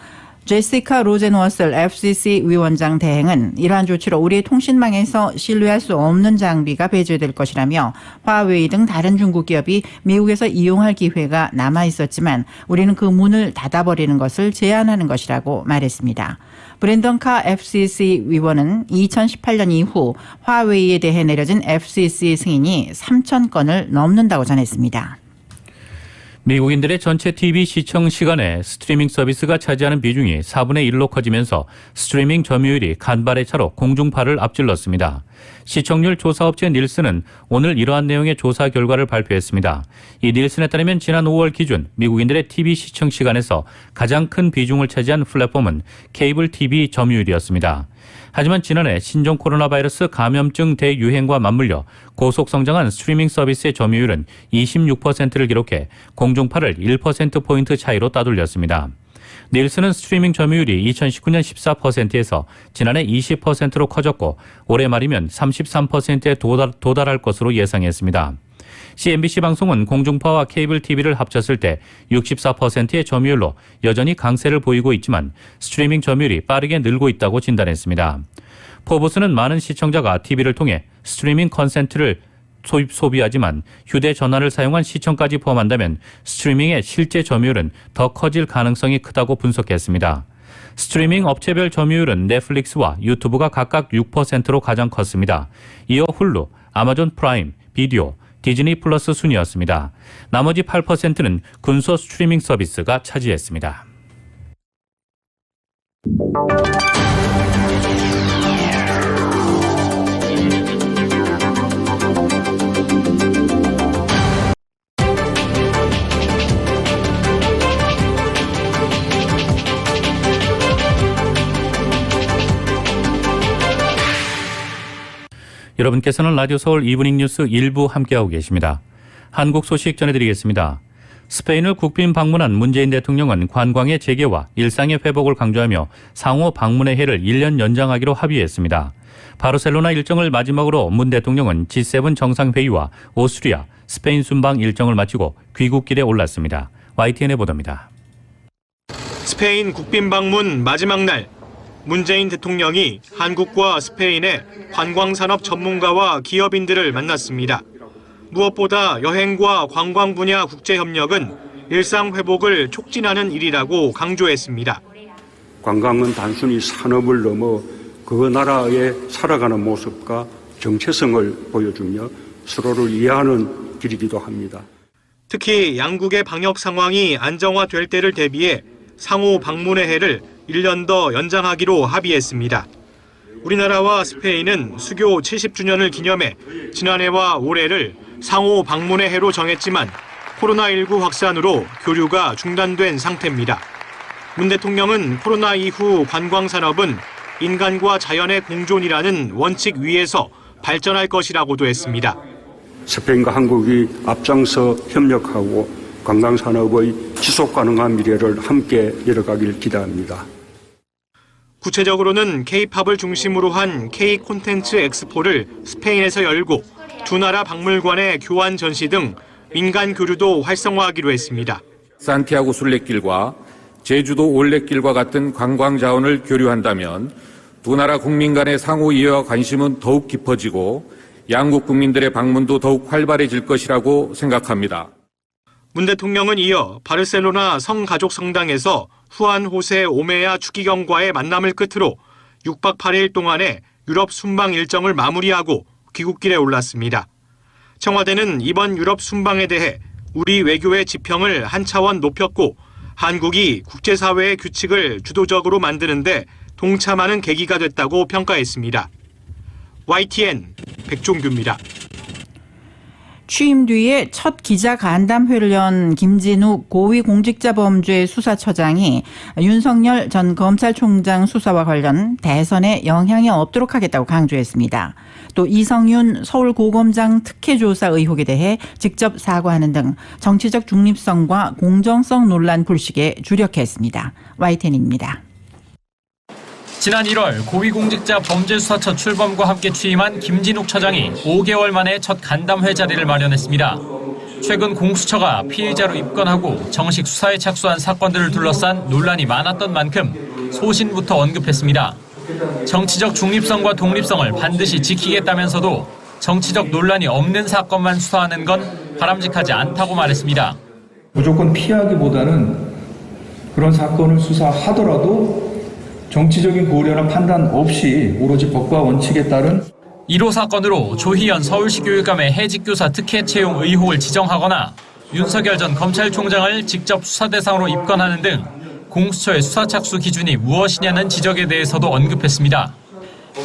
제시카 로제노어슬 FCC 위원장 대행은 이러한 조치로 우리의 통신망에서 신뢰할 수 없는 장비가 배제될 것이라며 화웨이 등 다른 중국 기업이 미국에서 이용할 기회가 남아 있었지만 우리는 그 문을 닫아버리는 것을 제안하는 것이라고 말했습니다. 브랜던 카 FCC 위원은 2018년 이후 화웨이에 대해 내려진 FCC 승인이 3,000건을 넘는다고 전했습니다. 미국인들의 전체 TV 시청 시간에 스트리밍 서비스가 차지하는 비중이 4분의 1로 커지면서 스트리밍 점유율이 간발의 차로 공중파를 앞질렀습니다. 시청률 조사업체 닐슨은 오늘 이러한 내용의 조사 결과를 발표했습니다. 이 닐슨에 따르면 지난 5월 기준 미국인들의 TV 시청 시간에서 가장 큰 비중을 차지한 플랫폼은 케이블 TV 점유율이었습니다. 하지만 지난해 신종 코로나 바이러스 감염증 대유행과 맞물려 고속 성장한 스트리밍 서비스의 점유율은 26%를 기록해 공중파를 1%포인트 차이로 따돌렸습니다. 닐슨은 스트리밍 점유율이 2019년 14%에서 지난해 20%로 커졌고 올해 말이면 33%에 도달할 것으로 예상했습니다. CNBC 방송은 공중파와 케이블 TV를 합쳤을 때 64%의 점유율로 여전히 강세를 보이고 있지만 스트리밍 점유율이 빠르게 늘고 있다고 진단했습니다. 포브스는 많은 시청자가 TV를 통해 스트리밍 컨텐츠를 소비하지만 휴대전화를 사용한 시청까지 포함한다면 스트리밍의 실제 점유율은 더 커질 가능성이 크다고 분석했습니다. 스트리밍 업체별 점유율은 넷플릭스와 유튜브가 각각 6%로 가장 컸습니다. 이어 훌루, 아마존 프라임, 비디오, 디즈니 플러스 순이었습니다. 나머지 8%는 군소 스트리밍 서비스가 차지했습니다. 여러분께서는 라디오 서울 이브닝 뉴스 1부 함께하고 계십니다. 한국 소식 전해드리겠습니다. 스페인을 국빈 방문한 문재인 대통령은 관광의 재개와 일상의 회복을 강조하며 상호 방문의 해를 1년 연장하기로 합의했습니다. 바르셀로나 일정을 마지막으로 문 대통령은 G7 정상회의와 오스트리아, 스페인 순방 일정을 마치고 귀국길에 올랐습니다. YTN의 보도입니다. 스페인 국빈 방문 마지막 날, 문재인 대통령이 한국과 스페인의 관광산업 전문가와 기업인들을 만났습니다. 무엇보다 여행과 관광 분야 국제협력은 일상 회복을 촉진하는 일이라고 강조했습니다. 관광은 단순히 산업을 넘어 그 나라의 살아가는 모습과 정체성을 보여주며 서로를 이해하는 길이기도 합니다. 특히 양국의 방역 상황이 안정화될 때를 대비해 상호 방문의 해를 1년 더 연장하기로 합의했습니다. 우리나라와 스페인은 수교 70주년을 기념해 지난해와 올해를 상호 방문의 해로 정했지만 코로나19 확산으로 교류가 중단된 상태입니다. 문 대통령은 코로나 이후 관광산업은 인간과 자연의 공존이라는 원칙 위에서 발전할 것이라고도 했습니다. 스페인과 한국이 앞장서 협력하고 관광산업의 지속가능한 미래를 함께 열어가길 기대합니다. 구체적으로는 K-팝을 중심으로 한 K-콘텐츠 엑스포를 스페인에서 열고 두 나라 박물관의 교환 전시 등 민간 교류도 활성화하기로 했습니다. 산티아고 순례길과 제주도 올레길과 같은 관광 자원을 교류한다면 두 나라 국민 간의 상호 이해와 관심은 더욱 깊어지고 양국 국민들의 방문도 더욱 활발해질 것이라고 생각합니다. 문 대통령은 이어 바르셀로나 성가족 성당에서 후안 호세 오메야 추기경과의 만남을 끝으로 6박 8일 동안의 유럽 순방 일정을 마무리하고 귀국길에 올랐습니다. 청와대는 이번 유럽 순방에 대해 우리 외교의 지평을 한 차원 높였고 한국이 국제사회의 규칙을 주도적으로 만드는데 동참하는 계기가 됐다고 평가했습니다. YTN 백종규입니다. 취임 뒤에 첫 기자 간담회를 연 김진욱 고위공직자범죄 수사처장이 윤석열 전 검찰총장 수사와 관련 대선에 영향이 없도록 하겠다고 강조했습니다. 또 이성윤 서울고검장 특혜조사 의혹에 대해 직접 사과하는 등 정치적 중립성과 공정성 논란 불식에 주력했습니다. YTN입니다. 지난 1월 고위공직자 범죄수사처 출범과 함께 취임한 김진욱 처장이 5개월 만에 첫 간담회 자리를 마련했습니다. 최근 공수처가 피의자로 입건하고 정식 수사에 착수한 사건들을 둘러싼 논란이 많았던 만큼 소신부터 언급했습니다. 정치적 중립성과 독립성을 반드시 지키겠다면서도 정치적 논란이 없는 사건만 수사하는 건 바람직하지 않다고 말했습니다. 무조건 피하기보다는 그런 사건을 수사하더라도 정치적인 고려나 판단 없이 오로지 법과 원칙에 따른 1호 사건으로 조희연 서울시 교육감의 해직교사 특혜 채용 의혹을 지정하거나 윤석열 전 검찰총장을 직접 수사 대상으로 입건하는 등 공수처의 수사 착수 기준이 무엇이냐는 지적에 대해서도 언급했습니다.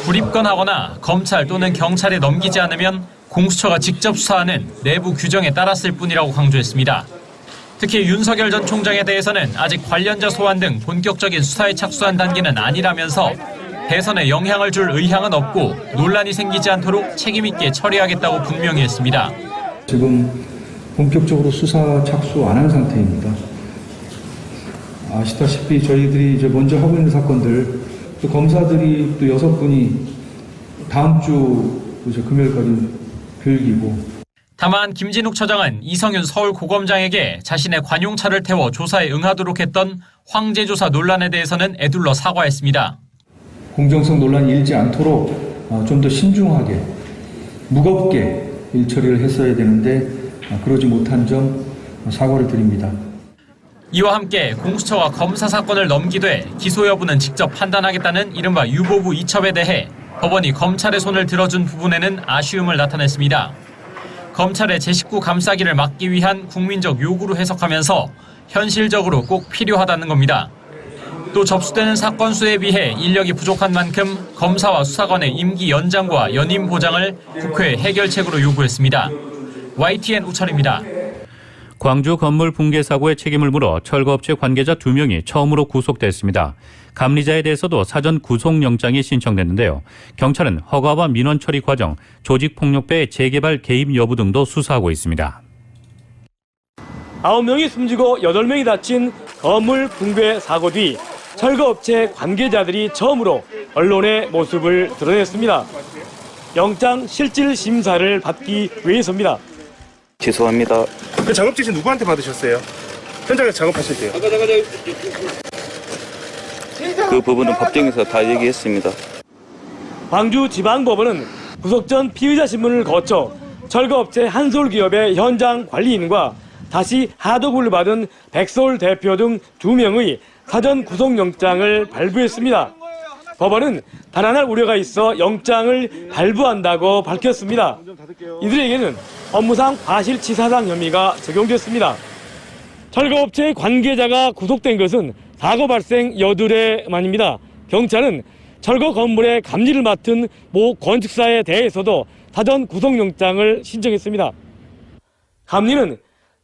불입건하거나 검찰 또는 경찰에 넘기지 않으면 공수처가 직접 수사하는 내부 규정에 따랐을 뿐이라고 강조했습니다. 특히 윤석열 전 총장에 대해서는 아직 관련자 소환 등 본격적인 수사에 착수한 단계는 아니라면서 대선에 영향을 줄 의향은 없고 논란이 생기지 않도록 책임 있게 처리하겠다고 분명히 했습니다. 지금 본격적으로 수사 착수 안 한 상태입니다. 아시다시피 저희들이 이제 먼저 하고 있는 사건들 또 검사들이 또 6분이 다음 주 금요일까지 교육이고 다만 김진욱 처장은 이성윤 서울고검장에게 자신의 관용차를 태워 조사에 응하도록 했던 황제조사 논란에 대해서는 애둘러 사과했습니다. 공정성 논란이 일지 않도록 좀 더 신중하게 무겁게 일 처리를 했어야 되는데 그러지 못한 점 사과를 드립니다. 이와 함께 공수처가 검사 사건을 넘기되 기소 여부는 직접 판단하겠다는 이른바 유보부 이첩에 대해 법원이 검찰의 손을 들어준 부분에는 아쉬움을 나타냈습니다. 검찰의 제 식구 감싸기를 막기 위한 국민적 요구로 해석하면서 현실적으로 꼭 필요하다는 겁니다. 또 접수되는 사건 수에 비해 인력이 부족한 만큼 검사와 수사관의 임기 연장과 연임 보장을 국회 해결책으로 요구했습니다. YTN 우철입니다. 광주 건물 붕괴 사고의 책임을 물어 철거업체 관계자 2명이 처음으로 구속됐습니다. 감리자에 대해서도 사전 구속영장이 신청됐는데요. 경찰은 허가와 민원 처리 과정, 조직폭력배의 재개발 개입 여부 등도 수사하고 있습니다. 9명이 숨지고 8명이 다친 건물 붕괴 사고 뒤 철거업체 관계자들이 처음으로 언론의 모습을 드러냈습니다. 영장 실질 심사를 받기 위해서입니다. 죄송합니다. 그 작업 지시 누구한테 받으셨어요? 현장에서 작업하실 때요? 그 부분은 법정에서 다 얘기했습니다. 광주지방법원은 구속 전 피의자 신문을 거쳐 철거업체 한솔기업의 현장 관리인과 다시 하도급을 받은 백솔 대표 등 2명의 사전 구속영장을 발부했습니다. 법원은 달아날 우려가 있어 영장을 발부한다고 밝혔습니다. 이들에게는 업무상 과실치사상 혐의가 적용됐습니다. 철거업체 관계자가 구속된 것은 사고 발생 여드레 만입니다. 경찰은 철거 건물의 감리를 맡은 모 건축사에 대해서도 사전 구속영장을 신청했습니다. 감리는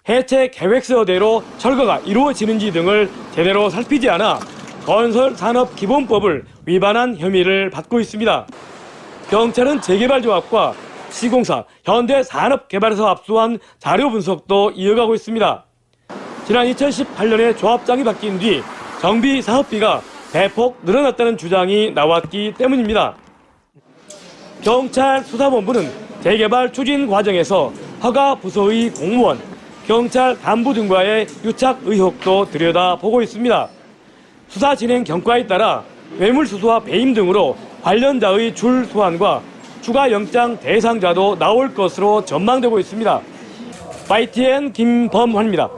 해체 계획서대로 철거가 이루어지는지 등을 제대로 살피지 않아 건설산업기본법을 위반한 혐의를 받고 있습니다. 경찰은 재개발조합과 시공사, 현대산업개발에서 압수한 자료 분석도 이어가고 있습니다. 지난 2018년에 조합장이 바뀐 뒤 정비 사업비가 대폭 늘어났다는 주장이 나왔기 때문입니다. 경찰 수사본부는 재개발 추진 과정에서 허가 부서의 공무원, 경찰 간부 등과의 유착 의혹도 들여다보고 있습니다. 수사 진행 경과에 따라 뇌물수수와 배임 등으로 관련자의 줄 소환과 추가 영장 대상자도 나올 것으로 전망되고 있습니다. YTN 김범환입니다.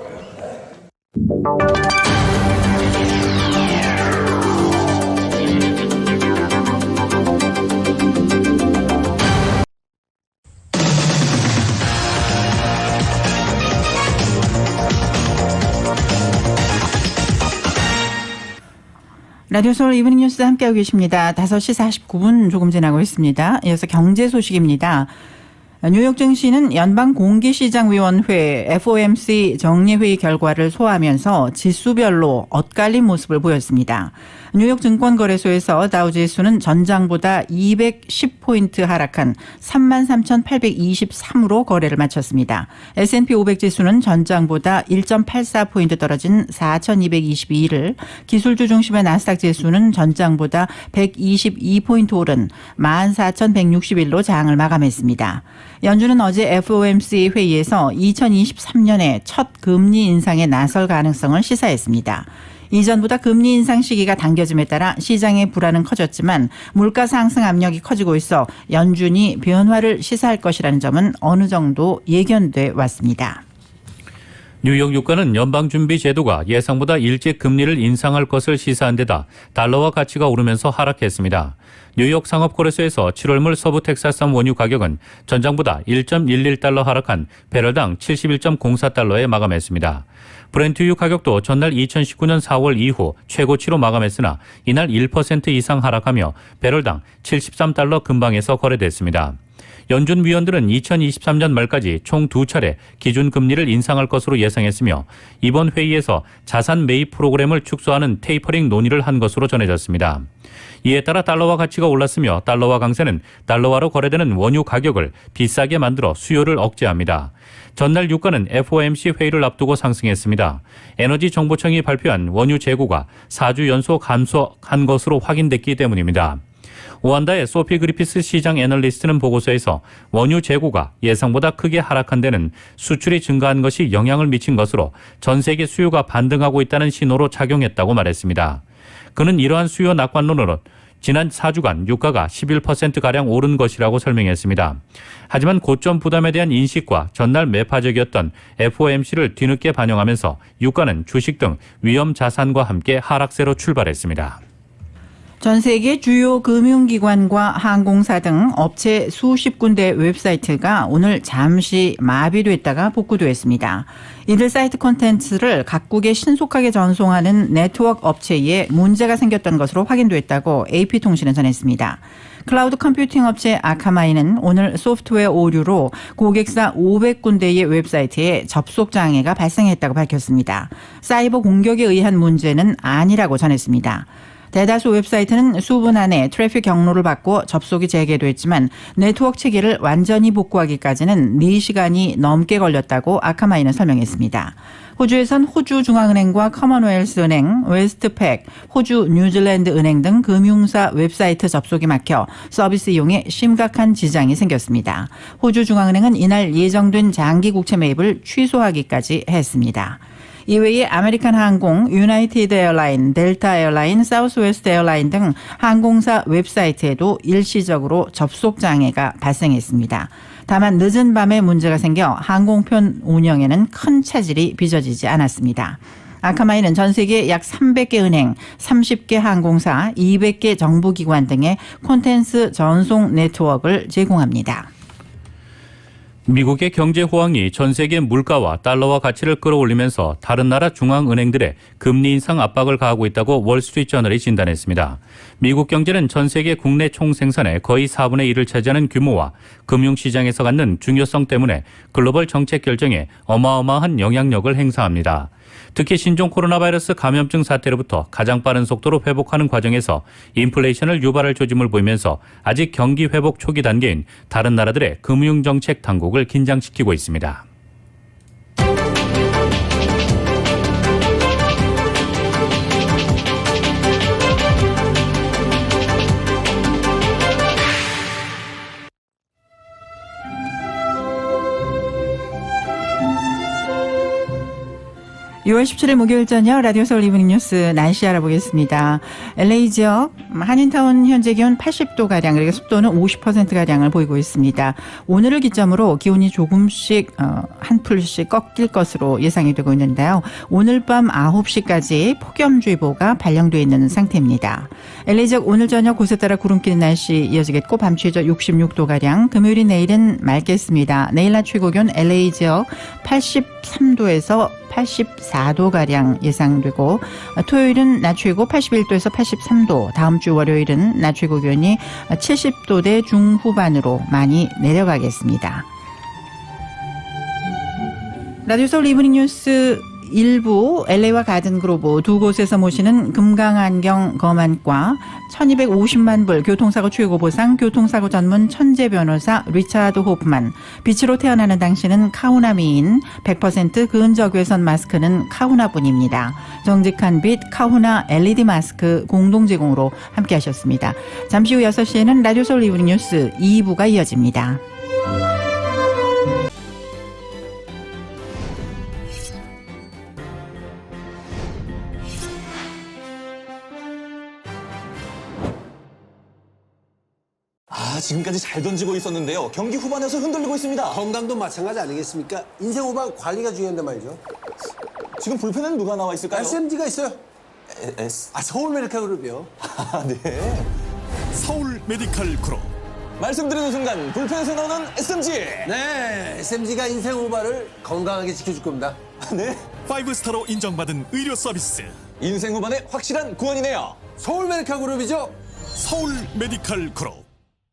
라디오 서울 이브닝 뉴스 함께하고 계십니다. 5시 49분 조금 지나고 있습니다. 이어서 경제 소식입니다. 뉴욕 증시는 연방공개시장위원회 FOMC 정례회의 결과를 소화하면서 지수별로 엇갈린 모습을 보였습니다. 뉴욕 증권거래소에서 다우지수는 전장보다 210포인트 하락한 33,823으로 거래를 마쳤습니다. S&P 500지수는 전장보다 1.84포인트 떨어진 4,222를, 기술주 중심의 나스닥 지수는 전장보다 122포인트 오른 14,161로 장을 마감했습니다. 연준은 어제 FOMC 회의에서 2023년에 첫 금리 인상에 나설 가능성을 시사했습니다. 이전보다 금리 인상 시기가 당겨짐에 따라 시장의 불안은 커졌지만 물가 상승 압력이 커지고 있어 연준이 변화를 시사할 것이라는 점은 어느 정도 예견돼 왔습니다. 뉴욕 유가는 연방준비제도가 예상보다 일찍 금리를 인상할 것을 시사한 데다 달러화 가치가 오르면서 하락했습니다. 뉴욕 상업거래소에서 7월물 서부 텍사스산 원유 가격은 전장보다 1.11달러 하락한 배럴당 71.04달러에 마감했습니다. 브렌트유 가격도 전날 2019년 4월 이후 최고치로 마감했으나 이날 1% 이상 하락하며 배럴당 73달러 근방에서 거래됐습니다. 연준 위원들은 2023년 말까지 총 2차례 기준금리를 인상할 것으로 예상했으며 이번 회의에서 자산 매입 프로그램을 축소하는 테이퍼링 논의를 한 것으로 전해졌습니다. 이에 따라 달러화 가치가 올랐으며 달러화 강세는 달러화로 거래되는 원유 가격을 비싸게 만들어 수요를 억제합니다. 전날 유가는 FOMC 회의를 앞두고 상승했습니다. 에너지정보청이 발표한 원유 재고가 4주 연속 감소한 것으로 확인됐기 때문입니다. 오한다의 소피 그리피스 시장 애널리스트는 보고서에서 원유 재고가 예상보다 크게 하락한 데는 수출이 증가한 것이 영향을 미친 것으로 전 세계 수요가 반등하고 있다는 신호로 작용했다고 말했습니다. 그는 이러한 수요 낙관론으로 지난 4주간 유가가 11%가량 오른 것이라고 설명했습니다. 하지만 고점 부담에 대한 인식과 전날 매파적이었던 FOMC를 뒤늦게 반영하면서 유가는 주식 등 위험 자산과 함께 하락세로 출발했습니다. 전 세계 주요 금융기관과 항공사 등 업체 수십 군데 웹사이트가 오늘 잠시 마비됐다가 복구도 했습니다. 이들 사이트 콘텐츠를 각국에 신속하게 전송하는 네트워크 업체에 문제가 생겼던 것으로 확인됐다고 AP통신은 전했습니다. 클라우드 컴퓨팅 업체 아카마이는 오늘 소프트웨어 오류로 고객사 500군데의 웹사이트에 접속 장애가 발생했다고 밝혔습니다. 사이버 공격에 의한 문제는 아니라고 전했습니다. 대다수 웹사이트는 수분 안에 트래픽 경로를 받고 접속이 재개됐지만 네트워크 체계를 완전히 복구하기까지는 4시간이 넘게 걸렸다고 아카마이는 설명했습니다. 호주에선 호주중앙은행과 커먼웰스은행, 웨스트팩, 호주 뉴질랜드 은행 등 금융사 웹사이트 접속이 막혀 서비스 이용에 심각한 지장이 생겼습니다. 호주중앙은행은 이날 예정된 장기 국채 매입을 취소하기까지 했습니다. 이외에 아메리칸 항공, 유나이티드 에어라인, 델타 에어라인, 사우스웨스트 에어라인 등 항공사 웹사이트에도 일시적으로 접속 장애가 발생했습니다. 다만 늦은 밤에 문제가 생겨 항공편 운영에는 큰 차질이 빚어지지 않았습니다. 아카마이는 전 세계 약 300개 은행, 30개 항공사, 200개 정부기관 등의 콘텐츠 전송 네트워크를 제공합니다. 미국의 경제 호황이 전 세계 물가와 달러화 가치를 끌어올리면서 다른 나라 중앙은행들의 금리 인상 압박을 가하고 있다고 월스트리트저널이 진단했습니다. 미국 경제는 전 세계 국내 총생산의 거의 4분의 1을 차지하는 규모와 금융시장에서 갖는 중요성 때문에 글로벌 정책 결정에 어마어마한 영향력을 행사합니다. 특히 신종 코로나 바이러스 감염증 사태로부터 가장 빠른 속도로 회복하는 과정에서 인플레이션을 유발할 조짐을 보이면서 아직 경기 회복 초기 단계인 다른 나라들의 금융정책 당국을 긴장시키고 있습니다. (6월 17일) 목요일 저녁 라디오 서울 이브닝 뉴스 날씨 알아보겠습니다. LA 지역 한인타운 현재 기온 80도가량, 그리고 습도는 50%가량을 보이고 있습니다. 오늘을 기점으로 기온이 조금씩 한풀씩 꺾일 것으로 예상이 되고 있는데요. 오늘 밤 9시까지 폭염주의보가 발령되어 있는 상태입니다. LA 지역 오늘 저녁 곳에 따라 구름 끼는 날씨 이어지겠고 밤 최저 66도가량, 금요일인 내일은 맑겠습니다. 내일 낮 최고 기온 LA 지역 83도에서 84도가량 예상되고, 토요일은 낮 최고 81도에서 83도, 다음 주 월요일은 낮 최고 기온이 70도대 중후반으로 많이 내려가겠습니다. 라디오 서울 이브닝 뉴스 일부 LA와 가든그로브 두 곳에서 모시는 금강안경 검안과 1250만 불 교통사고 최고 보상 교통사고 전문 천재 변호사 리차드 호프만, 빛으로 태어나는 당신은 카우나 미인, 100% 근적외선 마스크는 카우나뿐입니다. 정직한 빛 카우나 LED 마스크 공동 제공으로 함께 하셨습니다. 잠시 후 6시에는 라디오 서울 이브닝 뉴스 2부가 이어집니다. 지금까지 잘 던지고 있었는데요. 경기 후반에서 흔들리고 있습니다. 건강도 마찬가지 아니겠습니까? 인생 후반 관리가 중요한데 말이죠. 지금 불펜에는 누가 나와 있을까요? SMG가 있어요. 서울 메디칼 그룹이요. 네. 서울 메디칼 그룹. 말씀드리는 순간 불펜에서 나오는 SMG. 네, SMG가 인생 후반을 건강하게 지켜줄 겁니다. 네. 5스타로 인정받은 의료 서비스. 인생 후반의 확실한 구원이네요. 서울 메디칼 그룹이죠. 서울 메디칼 그룹.